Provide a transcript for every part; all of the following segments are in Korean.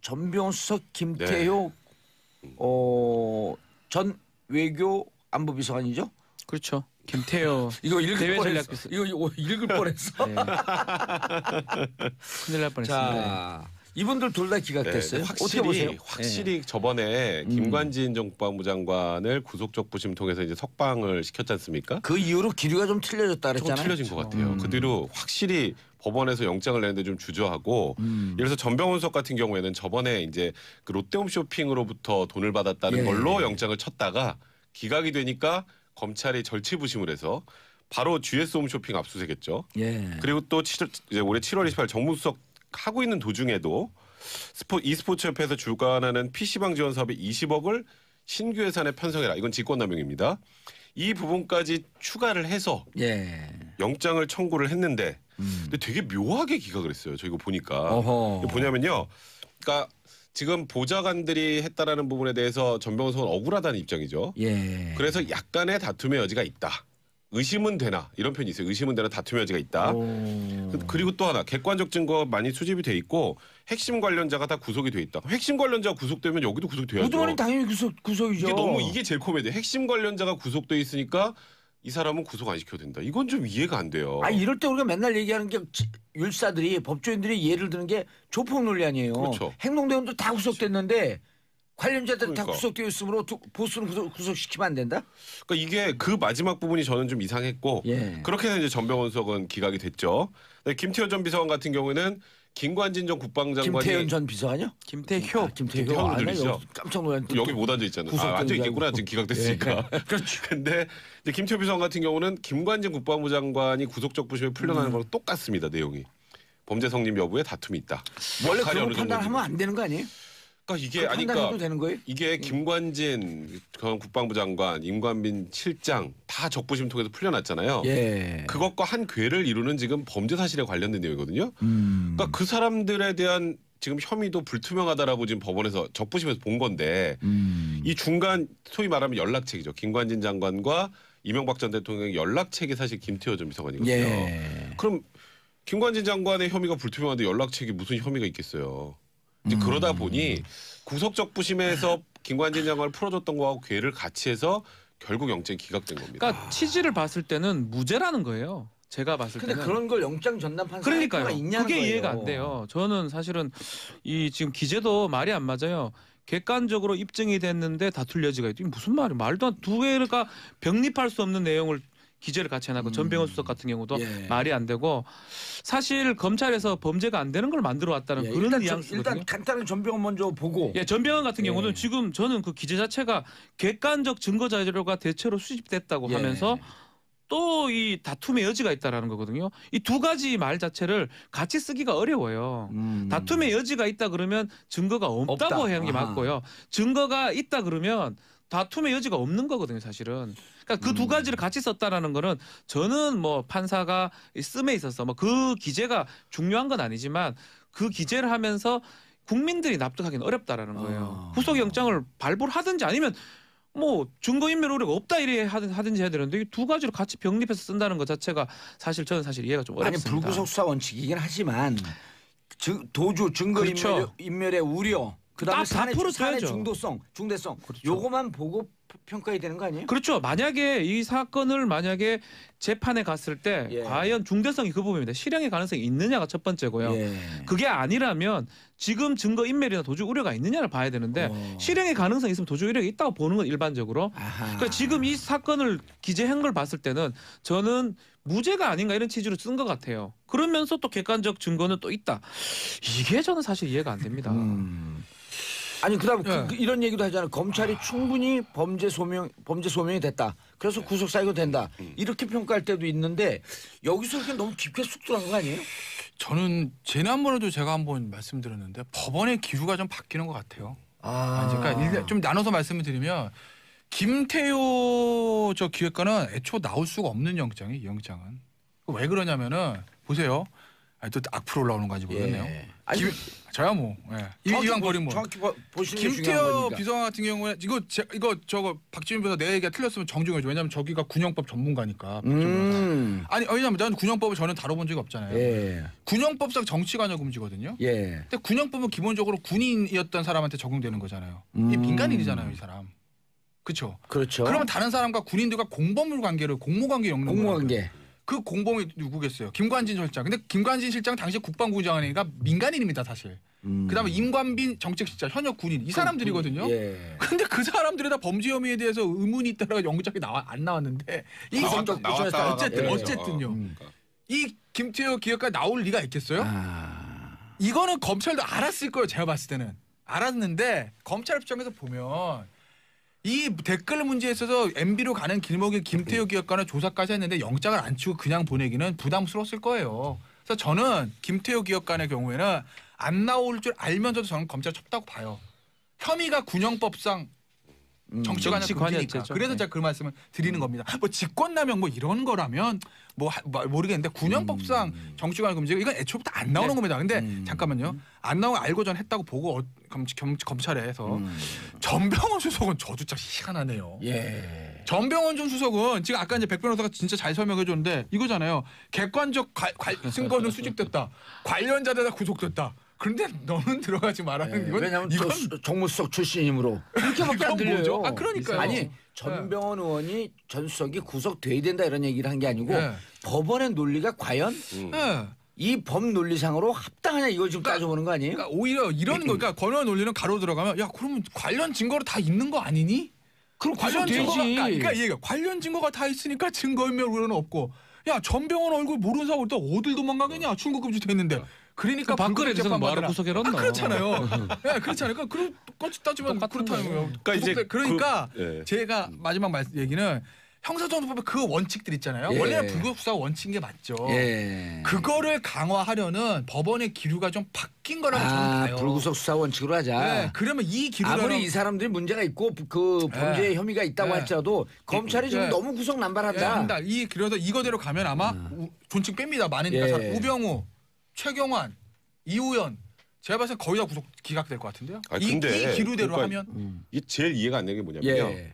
전병훈 수석 김태효 전 외교 안보비서관이죠? 그렇죠. 김태효 이거 읽을 대외 뻔했어. 전략비서. 이거 읽을 뻔했어. 네. 큰일 날 뻔했습니다. 자, 이분들 둘 다 기각됐어요. 네, 어떻게 보세요? 확실히 저번에 김관진 전 국방부 장관을 구속적 부심 통해서 이제 석방을 시켰지 않습니까? 그 이후로 기류가 좀 틀려졌다 조금 그랬잖아요. 틀려진 것 같아요. 그 뒤로 확실히 법원에서 영장을 내는데 좀 주저하고 예를 들어서 전병훈 수석 같은 경우에는 저번에 이제 그 롯데홈쇼핑으로부터 돈을 받았다는 예. 걸로 영장을 쳤다가 기각이 되니까 검찰이 절치부심을 해서 바로 GS홈쇼핑 압수수색했죠. 예. 그리고 또 이제 올해 7월 28일 정무수석 하고 있는 도중에도 e스포츠협회에서 주관하는 PC방 지원 사업에 20억을 신규 예산에 편성해라. 이건 직권남용입니다. 이 부분까지 추가를 해서 예. 영장을 청구를 했는데 근데 되게 묘하게 기각을 했어요. 저 이거 보니까. 어허. 이거 뭐냐면요. 그러니까 지금 보좌관들이 했다라는 부분에 대해서 전병훈 수석은 억울하다는 입장이죠. 예. 그래서 약간의 다툼의 여지가 있다. 의심은 되나 이런 표현이 있어요. 의심은 되나 다툼의 여지가 있다. 그리고 또 하나 객관적 증거 많이 수집이 돼 있고 핵심 관련자가 다 구속이 돼 있다. 핵심 관련자가 구속되면 여기도 구속돼야죠. 우두머리 당연히 구속이죠. 이게 제일 코미디. 핵심 관련자가 구속돼 있으니까 이 사람은 구속 안 시켜도 된다. 이건 좀 이해가 안 돼요. 아 이럴 때 우리가 맨날 얘기하는 게 율사들이 법조인들이 예를 드는 게 조폭 논리 아니에요. 그렇죠. 행동대원도 다 구속됐는데 관련자들 다 그러니까. 구속되어 있으므로 보수는 구속시키면 안 된다? 그러니까 이게 그 마지막 부분이 저는 좀 이상했고 예. 그렇게 해서 이제 전병훈 수석은 기각이 됐죠. 김태효 전 비서관 같은 경우에는 김관진 전 국방장관이 김태현 전 비서관이요? 김태효. 김태효 아, 들리시죠? 깜짝 놀랐는데 여기 못 앉아 있잖아요. 앉아 있겠구나. 지금 기각됐으니까. 그렇죠. 근데 이제 김태효 비서관 같은 경우는 김관진 국방부 장관이 구속적 부심에 풀려나는 거랑 똑같습니다. 내용이. 범죄 성립 여부에 다툼이 있다. 원래 역할이 그런 어느 거 판단하면 정도인지. 안 되는 거 아니에요? 그러니까 이게 판단해도 되는 거예요? 이게 김관진 전 국방부 장관, 임관빈 실장 다 적부심 통해서 풀려났잖아요. 예. 그것과 한 궤를 이루는 지금 범죄 사실에 관련된 내용이거든요. 그러니까 그 사람들에 대한 지금 혐의도 불투명하다라고 지금 법원에서 적부심에서 본 건데 이 중간 소위 말하면 연락책이죠. 김관진 장관과 이명박 전 대통령의 연락책이 사실 김태효 전 비서관이거든요. 예. 그럼 김관진 장관의 혐의가 불투명한데 연락책이 무슨 혐의가 있겠어요. 이제 그러다 보니 구속적 부심에서 김관진 장관을 풀어줬던 거하고 궤를 같이 해서 결국 영장이 기각된 겁니다. 그러니까 취지를 봤을 때는 무죄라는 거예요. 제가 봤을 근데 때는. 그런 걸 영장 전담 판사 그러니까요. 있냐는 그게 거예요. 이해가 안 돼요. 저는 사실은 이 지금 기재도 말이 안 맞아요. 객관적으로 입증이 됐는데 다툴 여지가 있다. 이게 무슨 말이에요? 말도 안 두 개가 병립할 수 없는 내용을 기재를 같이 해놨고 전병헌 수석 같은 경우도 예. 말이 안 되고 사실 검찰에서 범죄가 안 되는 걸 만들어 왔다는 예, 그런 일단 뉘앙스거든요. 간단히 전병헌 먼저 보고. 예, 전병헌 같은 예. 경우는 지금 저는 그 기재 자체가 객관적 증거 자료가 대체로 수집됐다고 예. 하면서 또 이 다툼의 여지가 있다라는 거거든요. 이 두 가지 말 자체를 같이 쓰기가 어려워요. 다툼의 여지가 있다 그러면 증거가 없다고 없다. 하는 게 아하. 맞고요. 증거가 있다 그러면 다툼의 여지가 없는 거거든요, 사실은. 그러니까 그 두 가지를 같이 썼다라는 거는 저는 뭐 판사가 씀에 있어서 뭐 그 기재가 중요한 건 아니지만 그 기재를 하면서 국민들이 납득하기는 어렵다라는 거예요. 구속영장을 발부를 하든지 아니면 뭐 증거인멸 우려가 없다 이래 하든지 해야 되는데 이 두 가지를 같이 병립해서 쓴다는 것 자체가 저는 사실 이해가 좀 아니 어렵습니다. 불구속 수사 원칙이긴 하지만 도주 증거 그렇죠. 인멸의 우려 그다음에 다 풀어줘야죠. 중대성 그렇죠. 요거만 보고 평가해야 되는 거 아니에요? 그렇죠. 만약에 이 사건을 만약에 재판에 갔을 때 예. 과연 중대성이 그 부분입니다. 실형의 가능성이 있느냐가 첫 번째고요. 예. 그게 아니라면 지금 증거 인멸이나 도주 우려가 있느냐를 봐야 되는데 실형의 가능성이 있으면 도주 우려가 있다고 보는 건 일반적으로. 아하. 그러니까 지금 이 사건을 기재한 걸 봤을 때는 저는 무죄가 아닌가 이런 취지로 쓴 것 같아요. 그러면서 또 객관적 증거는 또 있다. 이게 저는 사실 이해가 안 됩니다. 아니 그다음 예. 이런 얘기도 하잖아요. 검찰이 충분히 범죄 소명이 됐다. 그래서 구속 사유가 된다. 이렇게 평가할 때도 있는데 여기서 이렇게 너무 깊게 쑥 들어간 거 아니에요? 저는 지난번에도 제가 한번 말씀드렸는데 법원의 기류가 좀 바뀌는 것 같아요. 그러니까 좀 나눠서 말씀을 드리면 김태효 저 기획관은 애초 나올 수가 없는 영장이 이 영장은 왜 그러냐면은 보세요. 아니, 또 악플 올라오는 거 가지고 그러네요. 아니, 저야 뭐 이왕 버린 뭐 정확히 보시는 게 중요한 김태호 거니까. 비서관 같은 경우에 이거 저거 박지민 비서 내 얘기가 틀렸으면 정중해줘. 왜냐면 저기가 군형법 전문가니까. 아니 왜냐면 난 군형법을 저는 다뤄본 적이 없잖아요. 예. 군형법상 정치관여 금지거든요. 예. 근데 군형법은 기본적으로 군인이었던 사람한테 적용되는 거잖아요. 이 민간인이잖아요, 이 사람. 그렇죠. 그렇죠. 그러면 다른 사람과 군인들과 공범 관계를 공모 관계 엮는 거예요. 공무관계. 그 공범이 누구겠어요? 김관진 실장. 근데 김관진 실장 당시 국방부 장관이니까 민간인입니다, 사실. 그다음에 임관빈 정책실장 현역 군인 이 사람들이거든요. 예. 근데 그 사람들에다 범죄 혐의에 대해서 의문이 있다라고 영장이 안 나왔는데 이 나왔다. 어쨌든요. 이 김태호 기획관 나올 리가 있겠어요? 이거는 검찰도 알았을 거예요. 제가 봤을 때는 알았는데 검찰 입장에서 보면 이 댓글 문제에 있어서 MB로 가는 길목에 김태호 기획관을 조사까지 했는데 영장을 안 치고 그냥 보내기는 부담스러웠을 거예요. 그래서 저는 김태호 기획관의 경우에는 안 나올 줄 알면서도 저는 검찰 쳤다고 봐요. 혐의가 군형법상 정치관여 금지니까. 정치관여죄죠. 그래서 제가 그 말씀을 드리는 겁니다. 뭐 직권남용 뭐 이런 거라면 뭐 모르겠는데 군형법상 정치관여 금지가 이건 애초부터 안 나오는 겁니다. 근데 잠깐만요. 안 나오고 알고 전 했다고 보고 검찰에 해서 전병헌 수석은 저도 진짜 희한하네요. 예. 전병헌 전 수석은 지금 아까 이제 백 변호사가 진짜 잘 설명해 줬는데 이거잖아요. 객관적 증거는 수집됐다. 관련자들 다 구속됐다. 그런데 너는 들어가지 말라는 이건 왜냐하면 이건 정무수석 출신이므로 그렇게밖에 안 들려요. 뭐죠? 아 그러니까요. 아니 전병헌 의원이 전 수석이 구속돼야 된다 이런 얘기를 한 게 아니고 네. 법원의 논리가 과연 네. 이 법 논리상으로 합당하냐 이걸 지금 따져보는 거 아니에요? 그러니까 오히려 이런 거 그러니까 권한 논리는 가로 들어가면 야 그러면 관련 증거로 다 있는 거 아니니? 그럼 관련 증거가 구속되지. 그러니까 얘가 관련 증거가 다 있으니까 증거인멸 우려는 없고 야 전병헌 얼굴 모르는 사람 또 어딜 도망가겠냐 출국 금지 돼 있는데 그러니까 박근혜 대통령 뭐하러 구속해 놨나? 그렇잖아요. 네, 그렇잖아요. 그러니까 그런 똑같이 따지면 그렇다는 거예요. 그러니까 이제 그러니까 예. 제가 마지막 얘기는 형사정도법의 그 원칙들 있잖아요. 예. 원래는 불구속수사 원칙인 게 맞죠. 예. 그거를 강화하려는 법원의 기류가 좀 바뀐 거라고 저는 봐요. 불구속 수사 원칙으로 하자. 네, 그러면 이 기류는 아무리 이 사람들이 문제가 있고 그 범죄 네. 혐의가 있다고 네. 할지라도 검찰이 지금 네. 너무 구속 남발한다. 한다. 그래서 이거대로 가면 아마 존칭 뺍니다. 많으니까 예. 사람. 우병우, 최경환, 이우연 제가 봤을 때 거의 다 구속 기각될 것 같은데요. 아니, 이 근데 기류대로 그러니까 하면 이 제일 이해가 안 되는 게 뭐냐면요. 예.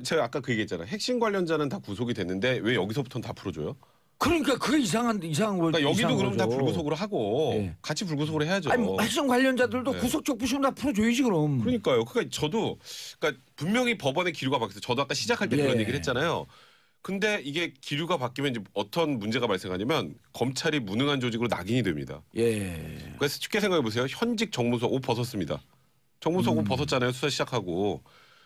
제가 아까 그 얘기했잖아요. 핵심 관련자는 다 구속이 됐는데 왜 여기서부터는 다 풀어줘요? 그러니까 그게 이상한 거. 그러니까 여기도 이상한 그럼 다 거죠. 불구속으로 하고 예. 같이 불구속으로 해야죠. 아니 뭐 핵심 관련자들도 네. 구속 적부심 다 풀어줘야지 그럼. 그러니까요. 그러니까 저도 그러니까 분명히 법원의 기류가 바뀌었어요. 저도 아까 시작할 때 그런 예. 얘기를 했잖아요. 근데 이게 기류가 바뀌면 이제 어떤 문제가 발생하냐면 검찰이 무능한 조직으로 낙인이 됩니다. 예. 그래서 쉽게 생각해 보세요. 현직 정무수석 옷 벗었습니다. 정무수석 옷 벗었잖아요. 수사 시작하고.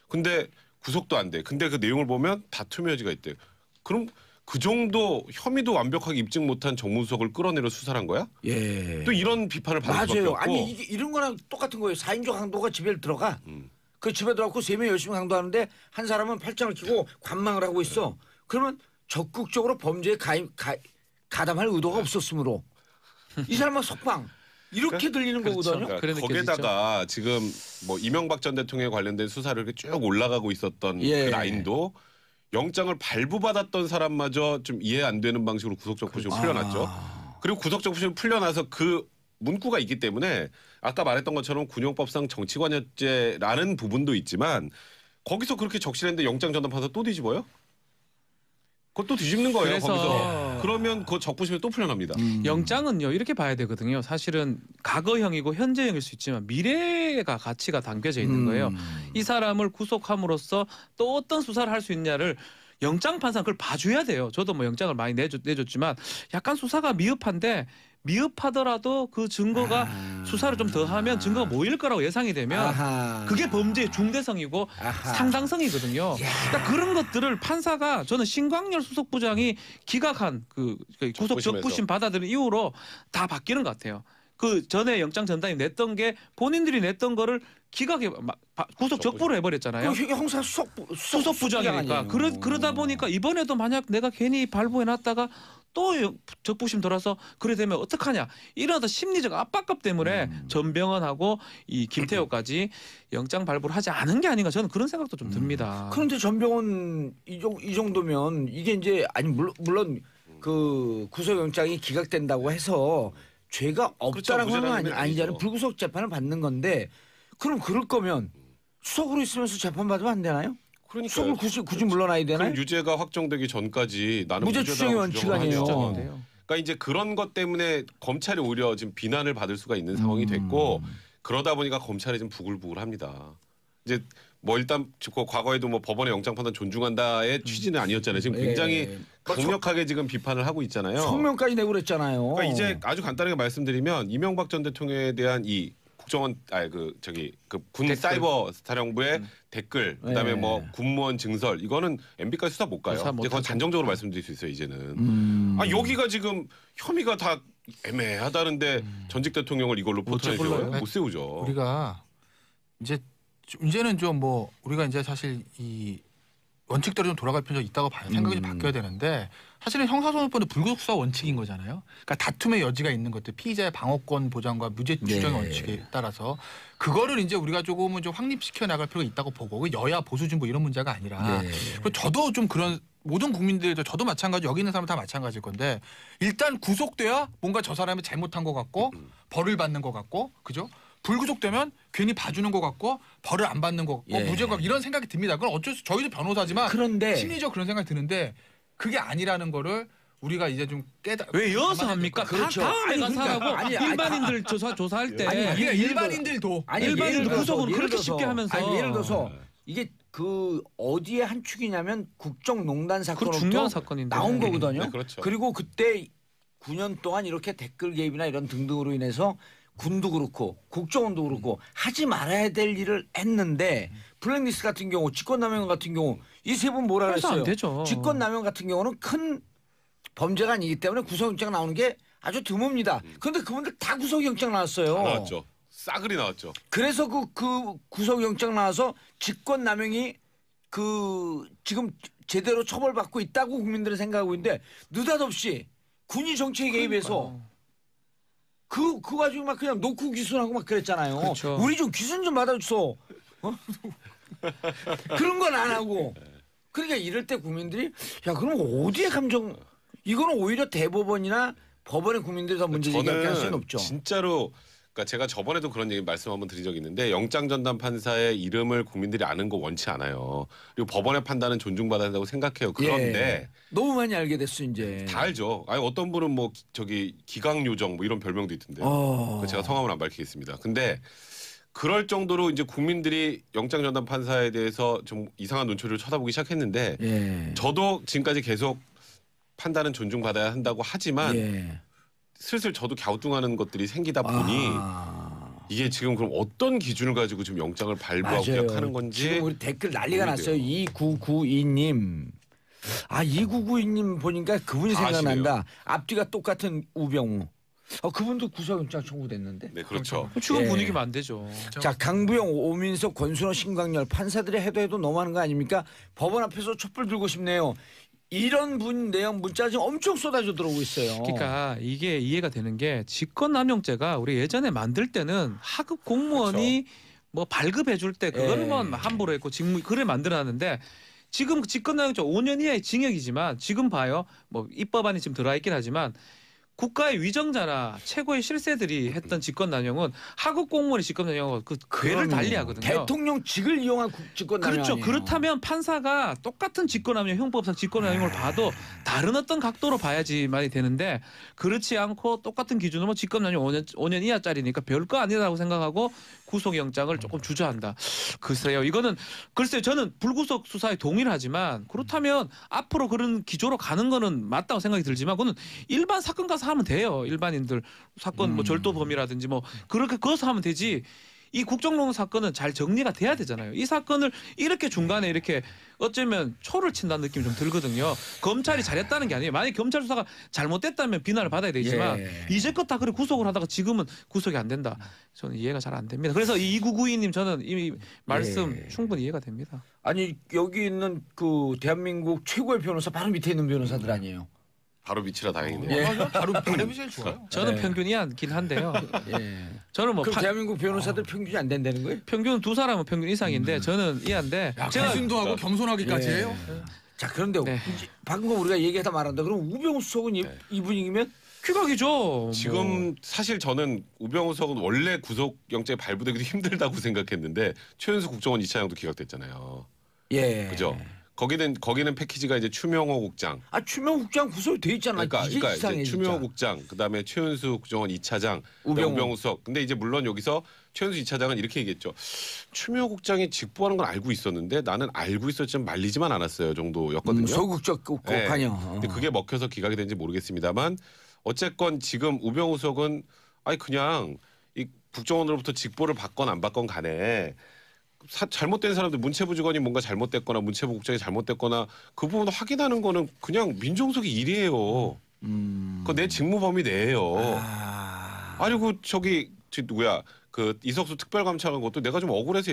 근데 구속도 안 돼. 근데 그 내용을 보면 다툼의 여지가 있대. 그럼 그 정도 혐의도 완벽하게 입증 못한 정무수석을 끌어내려 수사를 한 거야? 예. 또 이런 비판을 받을 수밖에 맞아요. 없고. 아니 이런 거랑 똑같은 거예요. 4인조 강도가 집에 들어가. 그 집에 들어가고 3명 열심히 강도하는데 한 사람은 팔짱을 끼고 관망을 하고 있어. 그러면 적극적으로 범죄에 가담할 의도가 없었으므로 이 사람은 석방. 이렇게 들리는 거거든요. 그러니까 그래 거기에다가 지금 뭐 이명박 전 대통령에 관련된 수사를 이렇게 쭉 올라가고 있었던 예. 그 라인도 영장을 발부받았던 사람마저 좀 이해 안 되는 방식으로 구속적부심을 풀려났죠. 그리고 구속적부심을 풀려나서 그 문구가 있기 때문에 아까 말했던 것처럼 군용법상 정치관여죄라는 부분도 있지만 거기서 그렇게 적시했는데 영장 전담판사 또 뒤집어요? 그것도 뒤집는 거예요. 그래서 거기서. 그러면 그 적부심이 또 풀려납니다. 영장은요 이렇게 봐야 되거든요. 사실은 과거형이고 현재형일 수 있지만 미래가 가치가 담겨져 있는 거예요. 이 사람을 구속함으로써 또 어떤 수사를 할 수 있냐를 영장 판사는 그걸 봐줘야 돼요. 저도 뭐 영장을 많이 내줬지만 약간 수사가 미흡하더라도 그 증거가 수사를 좀 더 하면 증거가 모일 거라고 예상이 되면 아하. 그게 범죄의 중대성이고 아하. 상당성이거든요. 그러니까 그런 것들을 판사가 저는 신광열 수석부장이 기각한 그 구속 적부심 받아들인 이후로 다 바뀌는 것 같아요. 그 전에 영장 전담이 냈던 게 본인들이 냈던 거를 기각해 구속 적부를 해버렸잖아요. 그 형사 수석부장이니까 그러다 보니까 이번에도 만약 내가 괜히 발부해놨다가 또 적부심 돌아서 그래 되면 어떡하냐 이런 어떤 심리적 압박감 때문에 전병헌하고 이 김태호까지 영장 발부를 하지 않은 게 아닌가 저는 그런 생각도 좀 듭니다. 그런데 전병헌 이 정도면 이게 이제 아니 물론 그 구속영장이 기각된다고 해서 죄가 없다라고 그렇죠. 하는 건 아니잖아요. 아니죠. 불구속 재판을 받는 건데 그럼 그럴 거면 수석으로 있으면서 재판 받으면 안 되나요? 그러니까 수석을 굳이 물러나야 되나요? 유죄가 확정되기 전까지 나는 무죄 추정의 무죄다라고 원칙 주장을 아니에요. 하면 그러니까 이제 그런 것 때문에 검찰이 오히려 지금 비난을 받을 수가 있는 상황이 됐고 그러다 보니까 검찰이 좀 부글부글합니다. 이제 뭐 일단 과거에도 뭐 법원의 영장 판단 존중한다의 취지는 아니었잖아요. 지금 굉장히 강력하게 지금 비판을 하고 있잖아요. 성명까지 내고 그랬잖아요. 그러니까 이제 아주 간단하게 말씀드리면 이명박 전 대통령에 대한 이 국정원 군 사이버 사령부의 댓글 그다음에 뭐 군무원 증설 이거는 MB까지 수사 못 가요. 이제 그건 단정적으로 말씀드릴 수 있어요. 이제는 여기가 지금 혐의가 다 애매하다는데 전직 대통령을 이걸로 포천해줘요. 못 세우죠. 우리가 이제는 좀 뭐 우리가 이제 사실 이 원칙대로 좀 돌아갈 필요가 있다고 봐요. 생각이 좀 바뀌어야 되는데 사실은 형사소송법은 불구속 수사 원칙인 거잖아요. 그러니까 다툼의 여지가 있는 것들 피의자의 방어권 보장과 무죄 추정의 원칙에 따라서 그거를 이제 우리가 조금은 좀 확립시켜 나갈 필요가 있다고 보고 여야 보수 진보 이런 문제가 아니라 그리고 저도 좀 그런 모든 국민들도 저도 마찬가지 여기 있는 사람 다 마찬가지일 건데 일단 구속돼야 뭔가 저 사람이 잘못한 것 같고 벌을 받는 것 같고 그죠? 불구속되면 괜히 봐주는 것 같고 벌을 안 받는 것 같고 무죄가 이런 생각이 듭니다. 그건 어쩔 수 저희도 변호사지만 그런데 심리적 그런 생각이 드는데 그게 아니라는 거를 우리가 이제 좀 왜 여서 합니까? 그렇죠. 다음에 가서 그러니까, 하고 일반인들 조사할 때 일반인들도 일반인들 구속을 그렇게 쉽게 하면서 예를 들어서 이게 그 어디에 한 축이냐면 국정농단 사건으로부터 중요한 사건인데 나온 거거든요. 네, 그렇죠. 그리고 그때 9년 동안 이렇게 댓글 개입이나 이런 등등으로 인해서 군도 그렇고 국정원도 그렇고 하지 말아야 될 일을 했는데 블랙리스트 같은 경우 직권남용 같은 경우 이 세 분 뭐라 해서 그랬어요? 안 되죠. 직권남용 같은 경우는 큰 범죄가 아니기 때문에 구속영장 나오는 게 아주 드뭅니다. 그런데 그분들 다 구속영장 나왔어요. 다 나왔죠. 싸그리 나왔죠. 그래서 그 구속영장 나와서 직권남용이 지금 제대로 처벌받고 있다고 국민들은 생각하고 있는데 느닷없이 군이 정치에 개입해서 그 가지고 막 그냥 놓고 귀순하고 막 그랬잖아요. 그렇죠. 우리 좀 귀순 좀 받아줘. 그런 건 안 하고. 그러니까 이럴 때 국민들이 야 그럼 어디에 감정 이거는 오히려 대법원이나 법원의 국민들이 더 문제 제기할 수는 없죠. 진짜로 그러니까 제가 저번에도 그런 얘기 말씀 한번 드린 적이 있는데 영장 전담 판사의 이름을 국민들이 아는 거 원치 않아요. 그리고 법원의 판단은 존중받아야 된다고 생각해요. 그런데 너무 많이 알게 됐어 이제. 다 알죠. 아니 어떤 분은 뭐 기강요정 뭐 이런 별명도 있던데요. 제가 성함을 안 밝히겠습니다. 근데 그럴 정도로 이제 국민들이 영장 전담 판사에 대해서 좀 이상한 눈초리를 쳐다보기 시작했는데 저도 지금까지 계속 판단은 존중받아야 한다고 하지만 슬슬 저도 갸우뚱하는 것들이 생기다 보니 이게 지금 그럼 어떤 기준을 가지고 지금 영장을 발부하고 기각하는 건지 지금 우리 댓글 난리가 났어요. 2992님. 2992님 보니까 그분이 생각난다. 앞뒤가 똑같은 우병우. 그분도 구속영장 청구됐는데. 네, 그렇죠. 지금 분위기면 안 되죠. 자, 강부영, 오민석, 권순호, 신광열 판사들이 해도 너무하는 거 아닙니까? 법원 앞에서 촛불 들고 싶네요. 이런 내용 문자 지금 엄청 쏟아져 들어오고 있어요. 그러니까 이게 이해가 되는 게 직권남용죄가 우리 예전에 만들 때는 하급 공무원이 그렇죠. 뭐 발급해 줄 때 그거를 뭐 함부로 했고 그걸 만들어놨는데 지금 직권남용죄 5년 이하의 징역이지만 지금 봐요. 뭐 입법안이 지금 들어와 있긴 하지만 국가의 위정자나 최고의 실세들이 했던 직권남용은 하급 공무원의 직권남용은 그 궤를 달리하거든요. 대통령직을 이용한 직권남용 그렇죠. 아니에요. 그렇다면 판사가 똑같은 직권남용 형법상 직권남용을 봐도 다른 어떤 각도로 봐야지만이 되는데 그렇지 않고 똑같은 기준으로 직권남용 5년 이하짜리니까 별거 아니라고 생각하고 구속영장을 조금 주저한다. 글쎄요. 이거는 저는 불구속 수사에 동의를 하지만 그렇다면 앞으로 그런 기조로 가는 거는 맞다고 생각이 들지만 그거는 일반 사건 가서 하면 돼요. 일반인들 사건 뭐 절도범이라든지 뭐 그렇게 그어서 하면 되지. 이 국정농단 사건은 잘 정리가 돼야 되잖아요. 이 사건을 이렇게 중간에 이렇게 어쩌면 초를 친다는 느낌이 좀 들거든요. 검찰이 잘했다는 게 아니에요. 만약에 검찰 수사가 잘못됐다면 비난을 받아야 되지만 이제껏 다 그래 구속을 하다가 지금은 구속이 안 된다. 저는 이해가 잘 안 됩니다. 그래서 2992님 저는 이 말씀 충분히 이해가 됩니다. 아니 여기 있는 그 대한민국 최고의 변호사 바로 밑에 있는 변호사들 아니에요. 바로 밑이라 다행이네요. 바로 제일 좋아요. 저는 평균이 안긴 한데요. 저는 뭐 대한민국 변호사들 평균이 안 된다는 거예요? 평균 두 사람은 평균 이상인데 저는 이한데 제가 진도하고 겸손하기까지 해요. 자 그런데 네. 방금 우리가 얘기하다 말한다. 그럼 우병우 수석은 이 분위기면 귀각이죠. 지금 사실 저는 우병우 수석은 원래 구속영장이 발부되기도 힘들다고 생각했는데 최은수 국정원 2차장도 기각됐잖아요. 예. 그죠? 거기는 패키지가 이제 추명호 국장. 아 추명호 국장 구속이 돼 있잖아. 그러니까 이상해, 이제 추명호 진짜. 국장, 그다음에 최은수 국정원 2차장, 우병우 수석. 근데 이제 물론 여기서 최은수 2차장은 이렇게 얘기했죠. 추명호 국장이 직보하는 건 알고 있었는데 나는 알고 있었지만 말리지만 않았어요 정도였거든요. 소극적 네. 관여. 근데 그게 먹혀서 기각이 된지 모르겠습니다만 어쨌건 지금 우병우 수석은 아니 그냥 이 국정원으로부터 직보를 받건 안 받건 간에 잘못된 사람들 문체부 직원이 뭔가 잘못됐거나 문체부 국장이 잘못됐거나 그 부분을 확인하는 거는 그냥 민정수석의 일이에요. 그거 내 직무 범위 내예요. 아니고 저기 누구야 그 이석수 특별감찰관 것도 내가 좀 억울해서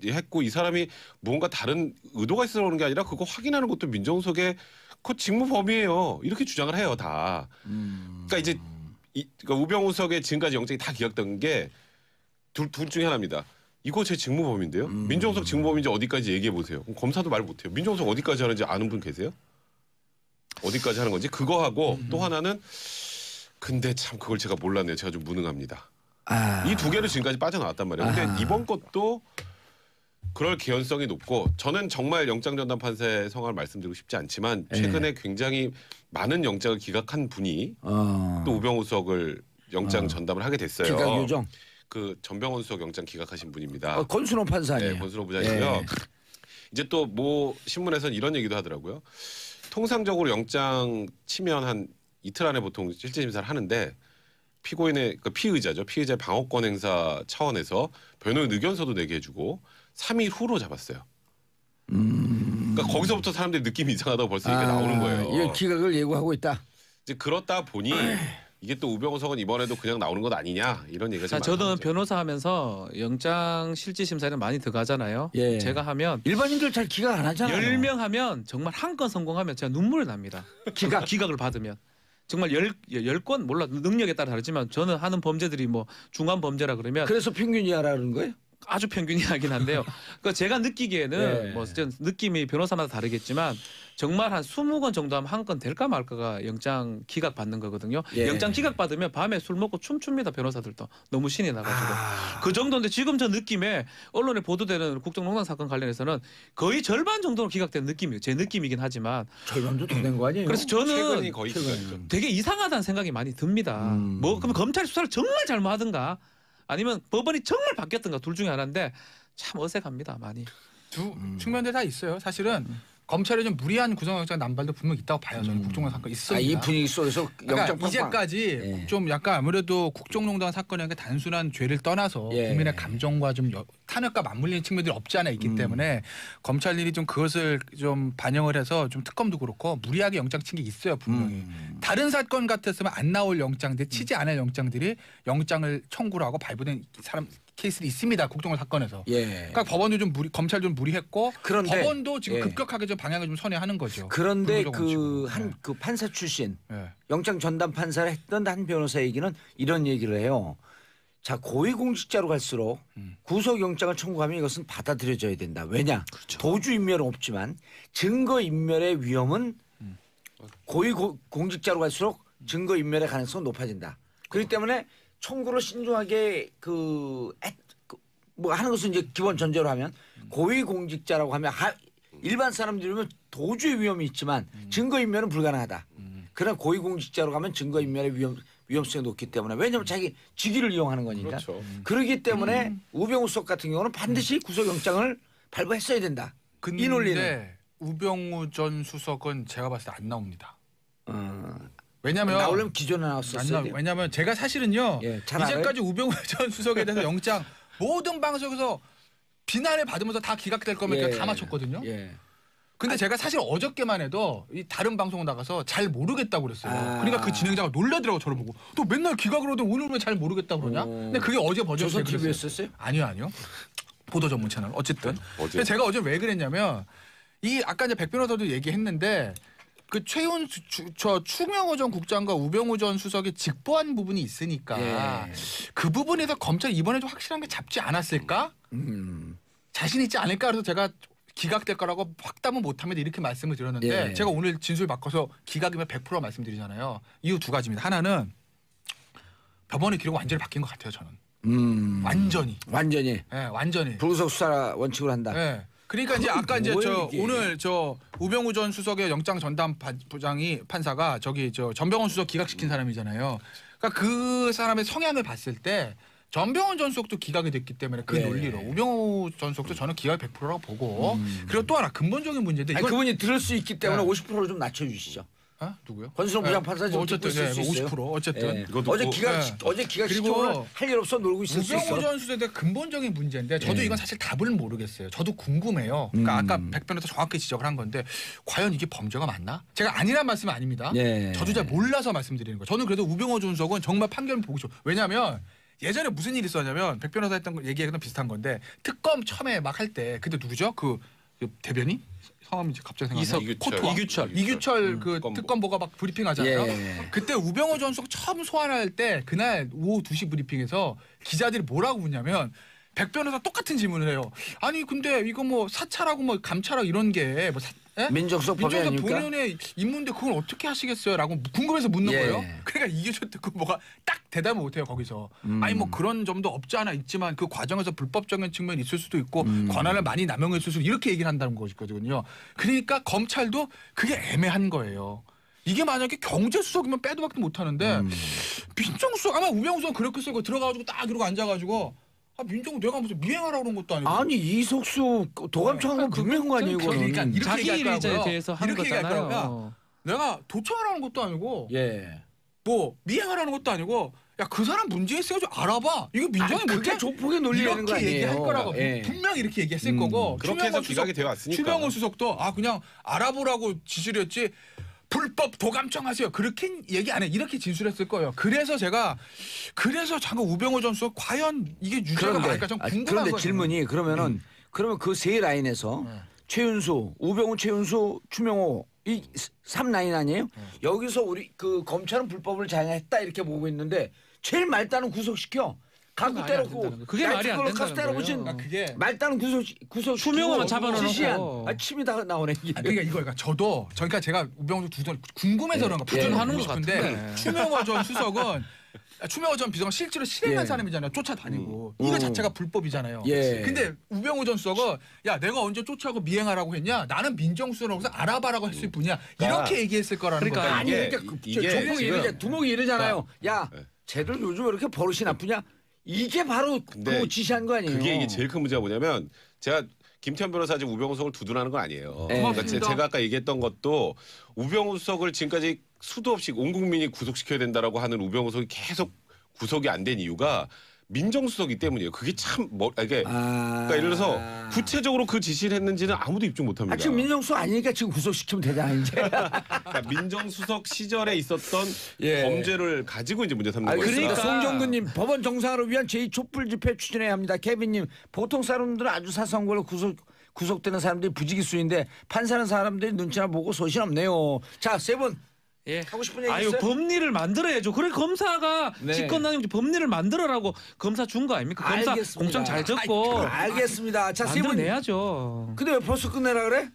했고 이 사람이 뭔가 다른 의도가 있어서 그런 게 아니라 그거 확인하는 것도 민정수석의 그 직무 범위예요. 이렇게 주장을 해요 다. 그러니까 이제 그러니까 우병우 수석의 지금까지 영장이 다 기각된 게 둘 중에 하나입니다. 이거 제 직무 범위인데요. 민정수석 직무 범위인지 어디까지 얘기해 보세요. 검사도 말 못해요. 민정수석 어디까지 하는지 아는 분 계세요? 어디까지 하는 건지 그거 하고 또 하나는 근데 참 그걸 제가 몰랐네요. 제가 좀 무능합니다. 이 두 개를 지금까지 빠져나왔단 말이에요. 근데 이번 것도 그럴 개연성이 높고 저는 정말 영장전담 판사의 성함을 말씀드리고 싶지 않지만 최근에 굉장히 많은 영장을 기각한 분이 또 우병우 수석을 영장 전담을 하게 됐어요. 기각 요정. 그 전병헌 수석 영장 기각하신 분입니다. 권순호 판사 아니에요? 네, 권순호 부장이고요. 이제 또 뭐 신문에서는 이런 얘기도 하더라고요. 통상적으로 영장 치면 한 이틀 안에 보통 실제 심사를 하는데 피고인의 그 피의자죠. 피의자의 방어권 행사 차원에서 변호인 의견서도 내게 해주고 3일 후로 잡았어요. 그러니까 거기서부터 사람들이 느낌이 이상하다고 벌써 이렇게 나오는 거예요. 이 기각을 예고하고 있다. 이제 그렇다 보니 이게 또 우병우 수석은 이번에도 그냥 나오는 것 아니냐 이런 얘기가 좀 자, 저는 많아요. 변호사 하면서 영장 실질 심사에는 많이 들어가잖아요. 예. 제가 하면 일반인들 잘 기각 안 하잖아요. 10명 하면 정말 한 건 성공하면 제가 눈물 납니다. 기각을 받으면. 정말 10건 몰라 능력에 따라 다르지만 저는 하는 범죄들이 뭐 중한 범죄라 그러면 그래서 평균이야라는 거예요? 아주 평균이하긴 한데요. 그러니까 제가 느끼기에는 네. 뭐 느낌이 변호사마다 다르겠지만 정말 한 20건 정도 하면 한 건 될까 말까가 영장 기각 받는 거거든요. 예. 영장 기각 받으면 밤에 술 먹고 춤춥니다. 변호사들도 너무 신이 나가지고 그 정도인데 지금 저 느낌에 언론에 보도되는 국정농단 사건 관련해서는 거의 절반 정도로 기각된 느낌이에요. 제 느낌이긴 하지만 절반도 더 된 거 아니에요? 그래서 저는 최근이 거의 기각이죠. 되게 이상하다는 생각이 많이 듭니다. 뭐 그럼 검찰 수사를 정말 잘못하든가 아니면 법원이 정말 바뀌었든가 둘 중에 하나인데 참 어색합니다 많이. 두 측면들 다 있어요. 사실은 검찰의 좀 무리한 구속영장 남발도 분명 있다고 봐요. 저는 국정농단 사건 있습니다. 이 분위기 속에서 영장 그러니까 이제까지 예. 좀 약간 아무래도 국정농단 사건이라는 게 단순한 죄를 떠나서 예. 국민의 감정과 좀 탄핵과 맞물리는 측면들이 없지 않아 있기 때문에 검찰일이 좀 그것을 좀 반영을 해서 좀 특검도 그렇고 무리하게 영장 친 게 있어요 분명히. 다른 사건 같았으면 안 나올 영장들 치지 않을 영장들이 영장을 청구를 하고 발부된 사람 케이스도 있습니다. 국정농단 사건에서. 예. 그러니까 법원도 좀 검찰도 좀 무리했고 그런데 법원도 지금 예. 급격하게 좀 방향을 좀 선회하는 거죠. 그런데 불구속 원칙으로. 그 판사 출신 예. 영장 전담 판사를 했던 한 변호사 얘기는 이런 얘기를 해요. 자 고위공직자로 갈수록 구속영장을 청구하면 이것은 받아들여져야 된다. 왜냐? 도주인멸은 없지만 증거인멸의 위험은 고위공직자로 갈수록 증거인멸의 가능성은 높아진다. 그렇기 때문에 청구를 신중하게 뭐 하는 것은 이제 기본 전제로 하면 고위공직자라고 하면 일반 사람들이면 도주의 위험이 있지만 증거인멸은 불가능하다. 그러나 고위공직자로 가면 증거인멸의 위험성이 높기 때문에 왜냐하면 자기 직위를 이용하는 거니까. 그렇죠. 그렇기 때문에 우병우 수석 같은 경우는 반드시 구속영장을 발부했어야 된다. 이 논리는. 근데 우병우 전 수석은 제가 봤을 때 안 나옵니다. 왜냐면 나오려면 기존에 나왔었어요. 왜냐면 제가 사실은요. 예, 잘 이제까지 우병우 전 수석에 대해서 영장 모든 방송에서 비난을 받으면서 다 기각될 거면 예. 다 맞췄거든요. 예. 근데 제가 사실 어저께만 해도 이 다른 방송 나가서 잘 모르겠다고 그랬어요. 그러니까 그 진행자가 놀라더라고 저를 보고. 또 맨날 기각을 하던 오늘 왜 잘 모르겠다고 그러냐? 근데 그게 어제 버전이 조선 TV였었어요? 아니요. 보도 전문 채널. 어쨌든. 어제. 근데 제가 어제 왜 그랬냐면 이 아까 이제 백 변호사도 얘기했는데 그 추명호 전 국장과 우병우 전 수석이 직보한 부분이 있으니까 예. 그 부분에서 검찰이 이번에도 확실한 게 잡지 않았을까? 자신 있지 않을까? 그래서 제가 기각될 거라고 확답은 못합니다. 이렇게 말씀을 드렸는데 예. 제가 오늘 진술 바꿔서 기각이면 100% 말씀드리잖아요. 이유 두 가지입니다. 하나는 법원의 기록 완전히 바뀐 것 같아요. 저는 완전히 완전히 불구속 수사 원칙으로 한다. 예. 그러니까 이제 아까 이제 뭐예요, 이게? 오늘 우병우 전 수석의 영장 전담 부장이 판사가 전병헌 수석 기각시킨 사람이잖아요. 그러니까 그 사람의 성향을 봤을 때 전병헌 전 수석도 기각이 됐기 때문에 그 네. 논리로 우병우 전 수석도 저는 기각 100%라고 보고 그리고 또 하나 근본적인 문제인데 아니, 이건 그분이 들을 수 있기 때문에 네. 50%를 좀 낮춰주시죠. 누구요? 권순정 부장판사 좀 어쨌든 듣고 있을 수 있어요. 50% 어쨌든 예. 이것도 어제 뭐- 기각 그리고 시점을 할 일 없어 놀고 있을 수 우병우 있어. 전 수석의 근본적인 문제인데 저도 이건 사실 답을 모르겠어요. 저도 궁금해요. 그러니까 아까 백 변호사 정확히 지적을 한 건데 과연 이게 범죄가 맞나? 제가 아니란 말씀은 아닙니다. 예. 저도 잘 몰라서 말씀드리는 거예요. 저는 그래도 우병우 전 수석은 정말 판결을 보고 싶어요. 왜냐하면 예전에 무슨 일이 있었냐면 백 변호사 했던 거 얘기하고는 비슷한 건데 특검 처음에 막 할 때 그때 누구죠? 그 대변인? 성함이 이제 갑자기 생각나. 이규철 그 특검보가 막 브리핑 하잖아요. 예. 그때 우병우 전 수석 처음 소환할 때 그날 오후 2시 브리핑에서 기자들이 뭐라고 묻냐면 백 변호사 똑같은 질문을 해요. 아니 근데 이거 뭐 사찰하고 뭐 감찰하고 이런 게 뭐 민정수석 법이 아닙니까? 본연의 임무인데 그걸 어떻게 하시겠어요?라고 궁금해서 묻는 예. 거예요. 그러니까 이규철 특검보가 딱 대답을 못해요 거기서. 아니 뭐 그런 점도 없지 않아 있지만 그 과정에서 불법적인 측면이 있을 수도 있고 권한을 많이 남용했을 수도 이렇게 얘기를 한다는 것이거든요. 그러니까 검찰도 그게 애매한 거예요. 이게 만약에 경제수석이면 빼도 박도 못하는데 민정수석 아마 우병우 수석 그렇게 쓰고 들어가가지고 딱 이러고 앉아가지고 민정수 내가 무슨 미행하라고 그런 것도 아니고 아니 이석수 도감청한 건 분명한 거 아니에요? 그러니까 이거는. 이렇게 자기 얘기할 일에 거고요. 대해서 하는 이렇게 얘기할 거잖아요. 거면 내가 도청하라는 것도 아니고 예. 뭐 미행하라는 것도 아니고 야 그 사람 문제 있어 좀 알아봐. 이거 민정이 아니, 그게 못해? 조폭의 논리라는 거 이렇게 아니에요? 얘기할 거라고 예. 분명히 이렇게 얘기했을 거고 그렇게 해서 기각이 되어 왔으니까. 추명호 수석도 그냥 알아보라고 지시를 했지 불법 도감청하세요. 그렇게 얘기 안 해. 이렇게 진술했을 거예요. 그래서 잠깐 우병우 전 수석 과연 이게 유죄가 나올까 좀 궁금한 그런데 거예요. 질문이 그러면 그 세 라인에서 최윤수, 우병우, 최윤수, 추명호 이 3라인 아니에요? 여기서 우리 그 검찰은 불법을 자행했다 이렇게 보고 있는데 제일 말단은 구속시켜. 갖고 말이 안 때렸고 된다는 거예요. 그게 말이 안 된다는 때려보신 거예요. 그게 말단은 구속 추명호만 잡아놓고. 지시한 침이 다 나오네. 이게. 그러니까 이거 저도 그러니까 제가 우병우 두분 궁금해서 그런 거 예. 부정하는 것 싶은데. 같은데 추명호 전 수석은 추명호 전 비서관 실제로 실행한 예. 사람이잖아요. 쫓아다니고 이거 자체가 불법이잖아요. 예. 근데 우병우 전 수석은 야 내가 언제 쫓아가고 미행하라고 했냐? 나는 민정수석으로서 알아봐라고 했을 뿐이야. 이렇게 얘기했을 거라는 그러니까 거예요. 아니 이게- 그러니까 이게 조폭이 지금- 이러잖아. 두목이 이러잖아요. 야, 쟤들 요즘 왜 이렇게 버릇이 나쁘냐? 이게 바로 근데 그 지시한 거 아니에요? 그게 이게 제일 큰 문제가 뭐냐면 제가 김태현 변호사 지금 우병우 수석을 두둔하는 건 아니에요. 네. 그러니까 고맙습니다. 제가 아까 얘기했던 것도 우병우 수석을 지금까지 수도 없이 온 국민이 구속시켜야 된다라고 하는 우병우 수석이 계속 구속이 안 된 이유가 민정수석이 때문이에요. 그게 참 이게 그러니까 예를 들어서 구체적으로 그 지시를 했는지는 아무도 입증 못합니다. 지금 민정수 아니니까 지금 구속시키면 되잖아 이제. 그러니까 민정수석 시절에 있었던 예. 범죄를 가지고 이제 문제 삼는 거예요. 그러니까 그러니까. 송정근님 법원 정상화를 위한 제2촛불 집회 추진해야 합니다. 케빈님 보통 사람들은 아주 사소한 걸로 구속되는 사람들이 부지기수인데 판사는 사람들이 눈치나 보고 소신 없네요. 자, 세 분 예. 하고 싶은 얘기 아유 있어요? 법리를 만들어야죠. 그래 검사가 네. 직권남용 법리를 만들어라고 검사 준 거 아닙니까? 검사 알겠습니다. 공청 잘 적고 알겠습니다. 자, 세 분. 만들어내야죠. 근데 왜 벌써 끝내라 그래?